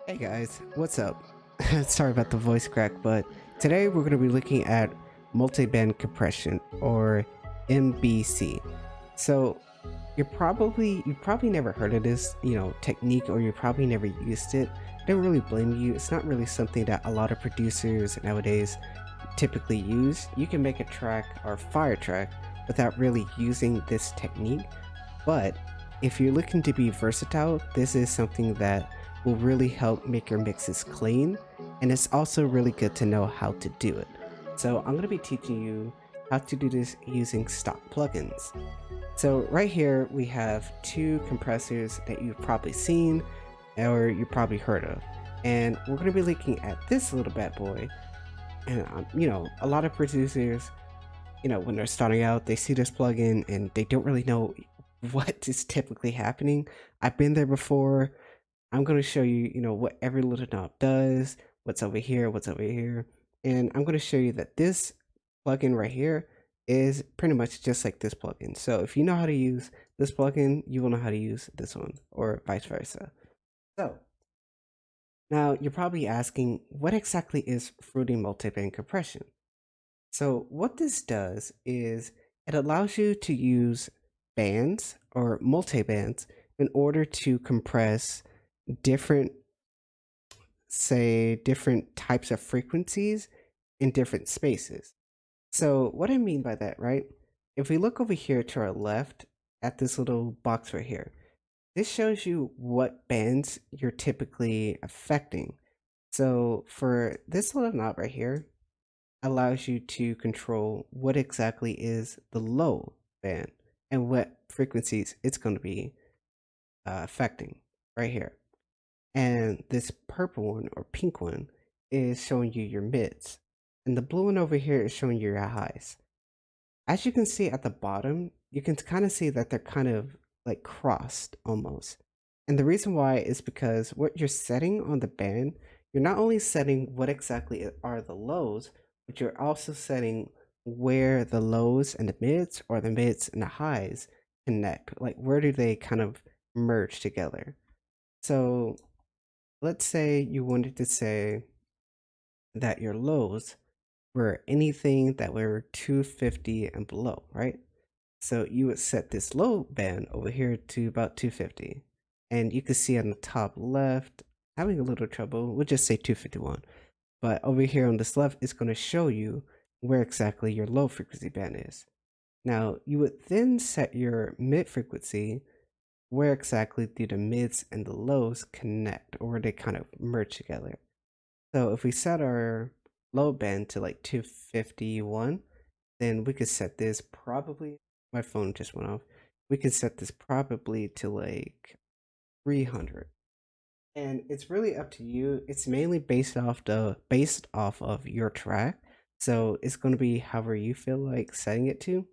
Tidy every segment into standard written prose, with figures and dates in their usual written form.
Hey guys, what's up? Sorry about the voice crack, but today we're going to be looking at multiband compression or MBC. So you probably never heard of this, technique, or you probably never used it. I don't really blame you. It's not really something that a lot of producers nowadays typically use. You can make a track or fire track without really using this technique, but if you're looking to be versatile, this is something that will really help make your mixes clean, and it's also really good to know how to do it. So I'm going to be teaching you how to do this using stock plugins. So right here we have two compressors that you've probably seen or you probably heard of, and we're going to be looking at this little bad boy. And a lot of producers, when they're starting out, they see this plugin and they don't really know what is typically happening. I've been there before. I'm going to show you, what every little knob does, what's over here, what's over here. And I'm going to show you that this plugin right here is pretty much just like this plugin. So if you know how to use this plugin, you will know how to use this one, or vice versa. So now you're probably asking, what exactly is Fruity Multiband Compression? So what this does is it allows you to use bands or multibands in order to compress different, say, different types of frequencies in different spaces. So what I mean by that, right? If we look over here to our left at this little box right here, this shows you what bands you're typically affecting. So for this little knob right here, allows you to control what exactly is the low band and what frequencies it's going to be affecting right here. And this purple one or pink one is showing you your mids. And the blue one over here is showing you your highs. As you can see at the bottom, you can kind of see that they're kind of like crossed almost. And the reason why is because what you're setting on the band, you're not only setting what exactly are the lows, but you're also setting where the lows and the mids or the mids and the highs connect. Like where do they kind of merge together? So let's say you wanted to say that your lows were anything that were 250 and below, right? So you would set this low band over here to about 250. And you can see on the top left, having a little trouble, we'll just say 251. But over here on this left, it's going to show you where exactly your low frequency band is. Now, you would then set your mid frequency where exactly do the mids and the lows connect, or where they kind of merge together. So if we set our low band to like 251, then we could set this probably, my phone just went off. We can set this probably to like 300. And it's really up to you. It's mainly based off of your track. So it's going to be however you feel like setting it to.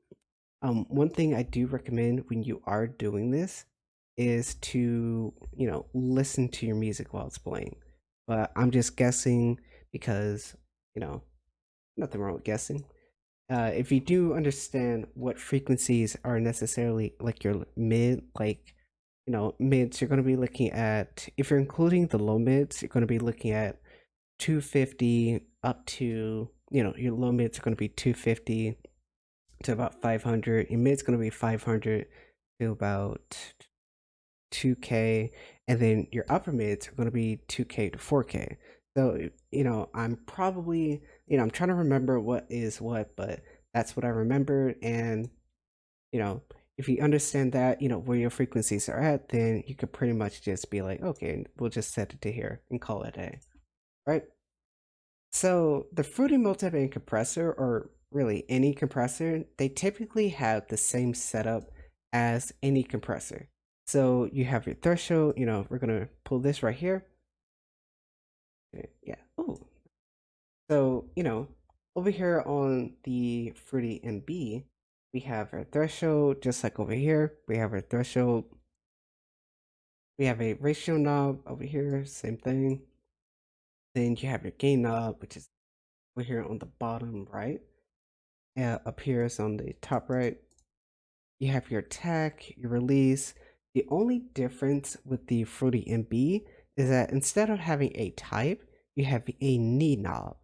One thing I do recommend when you are doing this is to, listen to your music while it's playing. But I'm just guessing because, you know, nothing wrong with guessing. If you do understand what frequencies are necessarily like your mid, like, mids, you're going to be looking at, if you're including the low mids, you're going to be looking at 250 up to, your low mids are going to be 250 to about 500. Your mid's going to be 500 to about 2K. And then your upper mids are going to be 2K to 4K. So, I'm probably, I'm trying to remember what is what, but that's what I remembered. And, you know, if you understand that, where your frequencies are at, then you could pretty much just be like, okay, we'll just set it to here and call it a day, right? So the Fruity Multiband compressor, or really any compressor, they typically have the same setup as any compressor. So you have your threshold, we're gonna pull this right here. Yeah. Oh. So, over here on the Fruity MB, we have our threshold, just like over here. We have our threshold. We have a ratio knob over here, same thing. Then you have your gain knob, which is over here on the bottom right. Up here is on the top right. You have your attack, your release. The only difference with the Fruity MB is that instead of having a type, you have a knee knob,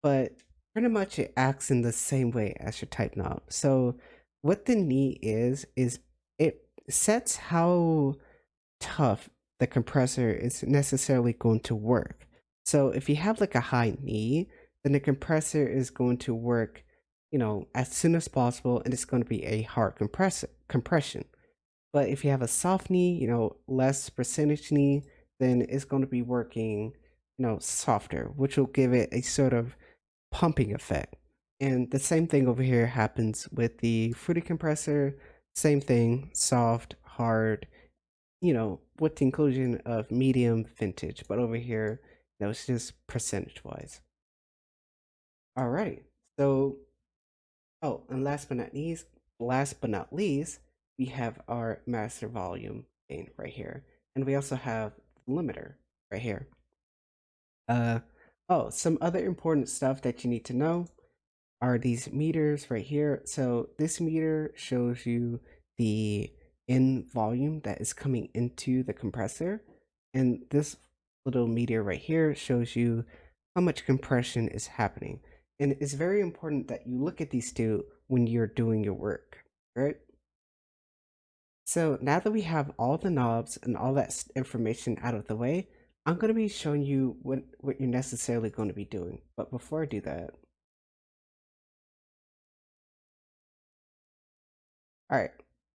but pretty much it acts in the same way as your type knob. So what the knee is it sets how tough the compressor is necessarily going to work. So if you have like a high knee, then the compressor is going to work, as soon as possible, and it's going to be a hard compression. But if you have a soft knee, less percentage knee, then it's going to be working, softer, which will give it a sort of pumping effect. And the same thing over here happens with the fruity compressor. Same thing, soft, hard, with the inclusion of medium, vintage. But over here, it's just percentage wise. Alrighty. So, oh, and last but not least, we have our master volume gain right here. And we also have the limiter right here. Oh, some other important stuff that you need to know are these meters right here. So this meter shows you the in volume that is coming into the compressor, and this little meter right here shows you how much compression is happening. And it's very important that you look at these two when you're doing your work, right? So now that we have all the knobs and all that information out of the way, I'm going to be showing you what you're necessarily going to be doing. But before I do that, all right.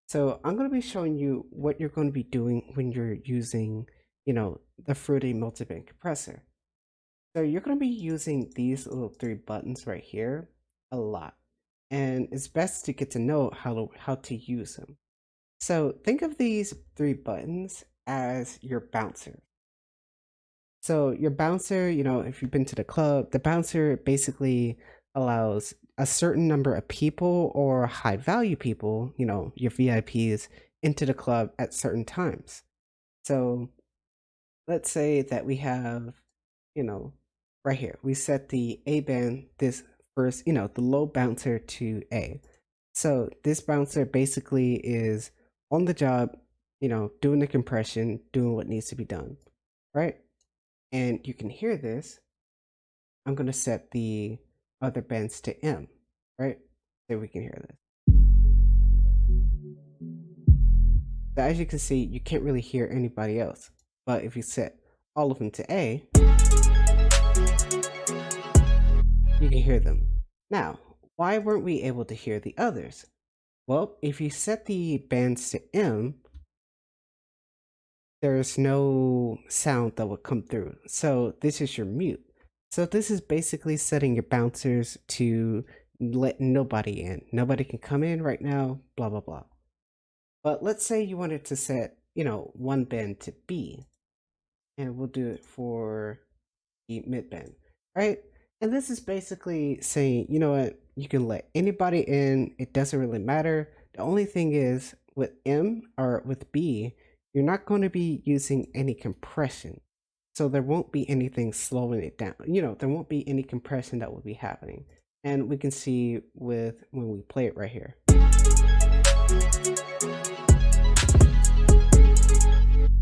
So I'm going to be showing you what you're going to be doing when you're using, the Fruity Multiband Compressor. So you're going to be using these little three buttons right here a lot. And it's best to get to know how to use them. So think of these three buttons as your bouncer. So your bouncer, if you've been to the club, the bouncer basically allows a certain number of people or high value people, your VIPs, into the club at certain times. So let's say that we have, right here, we set the A band, this first, the low bouncer to A. So this bouncer basically is on the job, doing the compression, doing what needs to be done, right? And you can hear this. I'm going to set the other bands to M, right? So we can hear this. So as you can see, you can't really hear anybody else. But if you set all of them to A, you can hear them. Now, why weren't we able to hear the others? Well, if you set the bands to M, there's no sound that will come through. So this is your mute. So this is basically setting your bouncers to let nobody in. Nobody can come in right now, blah, blah, blah. But let's say you wanted to set, one band to B. And we'll do it for the mid band, right? And this is basically saying, you know what, you can let anybody in. It doesn't really matter. The only thing is with M or with B, you're not going to be using any compression. So there won't be anything slowing it down. There won't be any compression that will be happening. And we can see when we play it right here.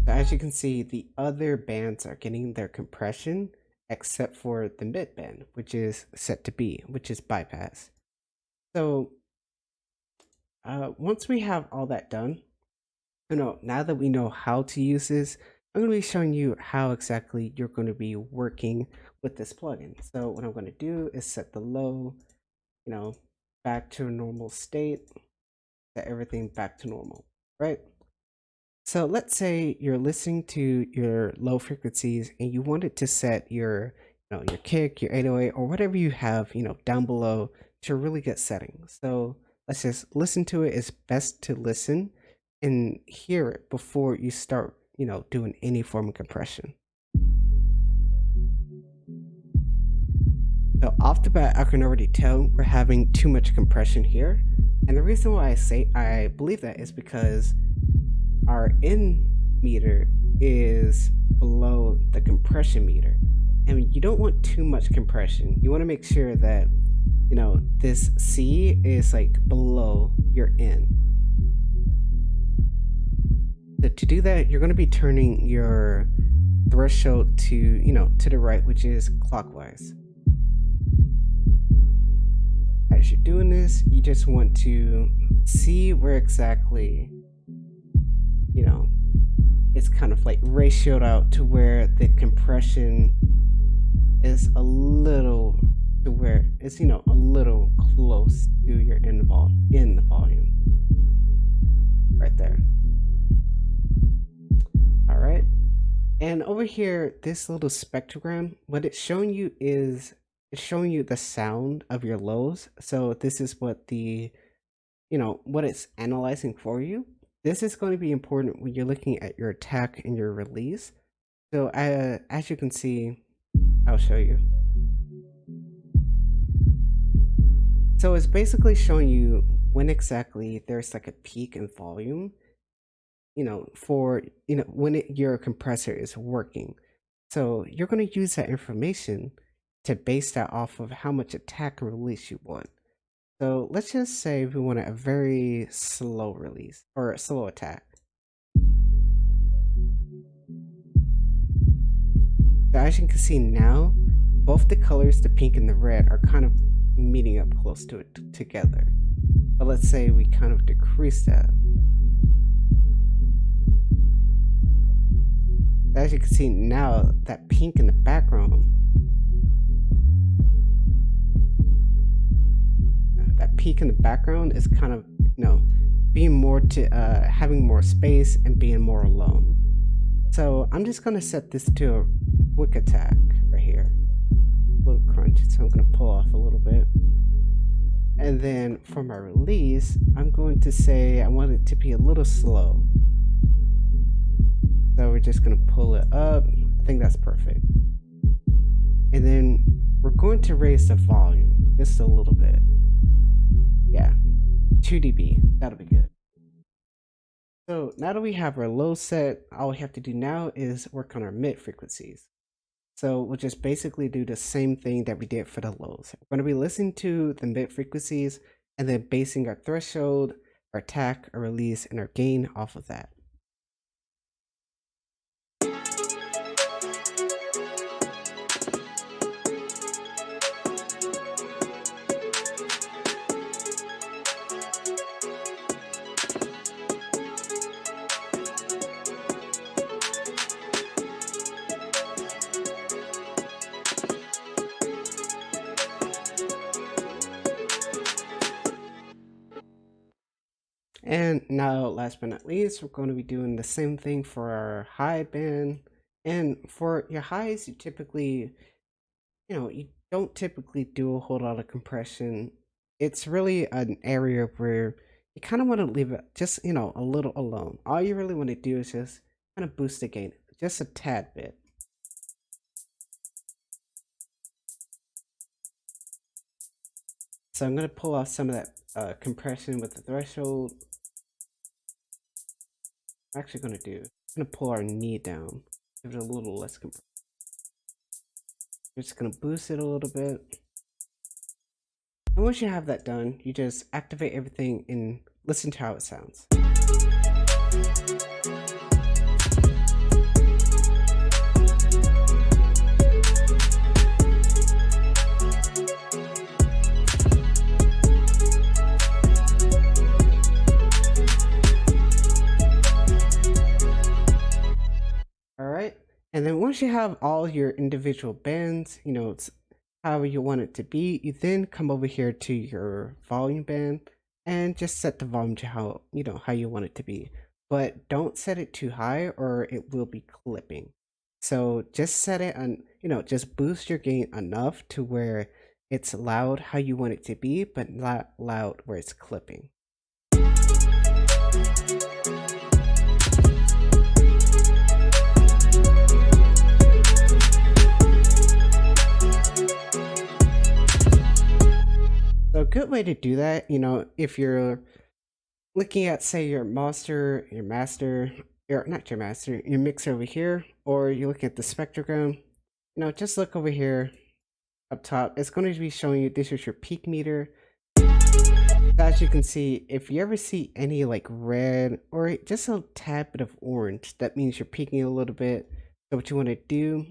So as you can see, the other bands are getting their compression except for the mid band, which is set to B, which is bypass. So once we have all that done, now that we know how to use this, I'm going to be showing you how exactly you're going to be working with this plugin. So what I'm going to do is set the low, back to a normal state, set everything back to normal, right? So let's say you're listening to your low frequencies and you wanted to set your, your kick, your 808, or whatever you have, down below to a really good setting. So let's just listen to it. It's best to listen and hear it before you start, doing any form of compression. So off the bat, I can already tell we're having too much compression here. And the reason why I believe that is because our in meter is below the compression meter. And you don't want too much compression. You want to make sure that, this C is like below your in. So to do that, you're going to be turning your threshold to, to the right, which is clockwise. As you're doing this, you just want to see where exactly, it's kind of like ratioed out to where the compression is a little to where it's, a little close to your in the volume. Right there. All right. And over here, this little spectrogram, what it's showing you is it's showing you the sound of your lows. So this is what the, what it's analyzing for you. This is going to be important when you're looking at your attack and your release. So as you can see, I'll show you. So it's basically showing you when exactly there's like a peak in volume, for, when your compressor is working. So you're going to use that information to base that off of how much attack and release you want. So let's just say we want a very slow release or a slow attack. So as you can see now, both the colors, the pink and the red, are kind of meeting up close to it together. But let's say we kind of decrease that. As you can see now, that pink in the background, is kind of, being more to having more space and being more alone. So I'm just gonna set this to a quick attack right here, a little crunch. So I'm gonna pull off a little bit, and then for my release, I'm going to say I want it to be a little slow. So we're just gonna pull it up. I think that's perfect. And then we're going to raise the volume just a little bit. Yeah, 2 dB, that'll be good. So now that we have our low set, all we have to do now is work on our mid frequencies. So we'll just basically do the same thing that we did for the lows. We're going to be listening to the mid frequencies and then basing our threshold, our attack, our release, and our gain off of that. And now, last but not least, we're going to be doing the same thing for our high band. And for your highs, you typically, you don't typically do a whole lot of compression. It's really an area where you kind of want to leave it just, a little alone. All you really want to do is just kind of boost the gain just a tad bit. So I'm going to pull off some of that compression with the threshold. I'm actually going to pull our knee down, give it a little less compression. We're just going to boost it a little bit. And once you have that done, you just activate everything and listen to how it sounds. And then once you have all your individual bands, it's however you want it to be, you then come over here to your volume band and just set the volume to how you want it to be. But don't set it too high or it will be clipping. So just set it on, just boost your gain enough to where it's loud how you want it to be, but not loud where it's clipping. So a good way to do that, if you're looking at, say, your mixer over here, or you're looking at the spectrogram, just look over here up top. It's going to be showing you this is your peak meter. As you can see, if you ever see any like red or just a tad bit of orange, that means you're peaking a little bit. So what you want to do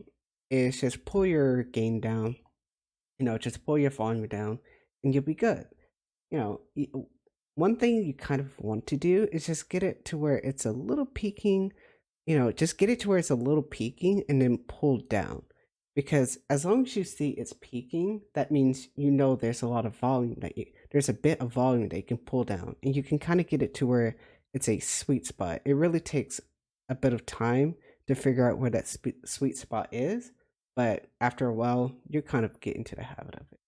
is just pull your gain down, just pull your volume down, and you'll be good. You know, one thing you kind of want to do is just get it to where it's a little peaking, just get it to where it's a little peaking and then pull down. Because as long as you see it's peaking, that means there's a lot of volume there's a bit of volume that you can pull down, and you can kind of get it to where it's a sweet spot. It really takes a bit of time to figure out where that sweet spot is, but after a while, you're kind of getting to the habit of it.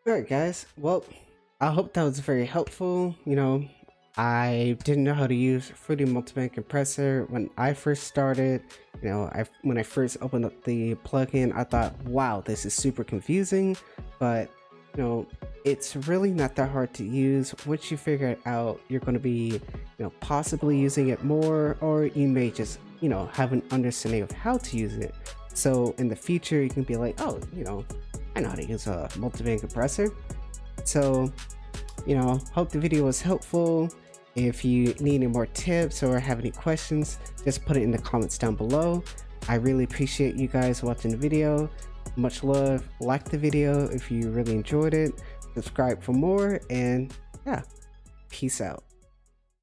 Alright guys, well, I hope that was very helpful. I didn't know how to use Fruity Multiband Compressor when I first started. When I first opened up the plugin, I thought, wow, this is super confusing, but it's really not that hard to use. Once you figure it out, you're going to be, possibly using it more, or you may just, have an understanding of how to use it. So in the future, you can be like, oh, I know how to use a multiband compressor. So, hope the video was helpful. If you need any more tips or have any questions, just put it in the comments down below. I really appreciate you guys watching the video. Much love. Like the video if you really enjoyed it. Subscribe for more, and yeah, peace out.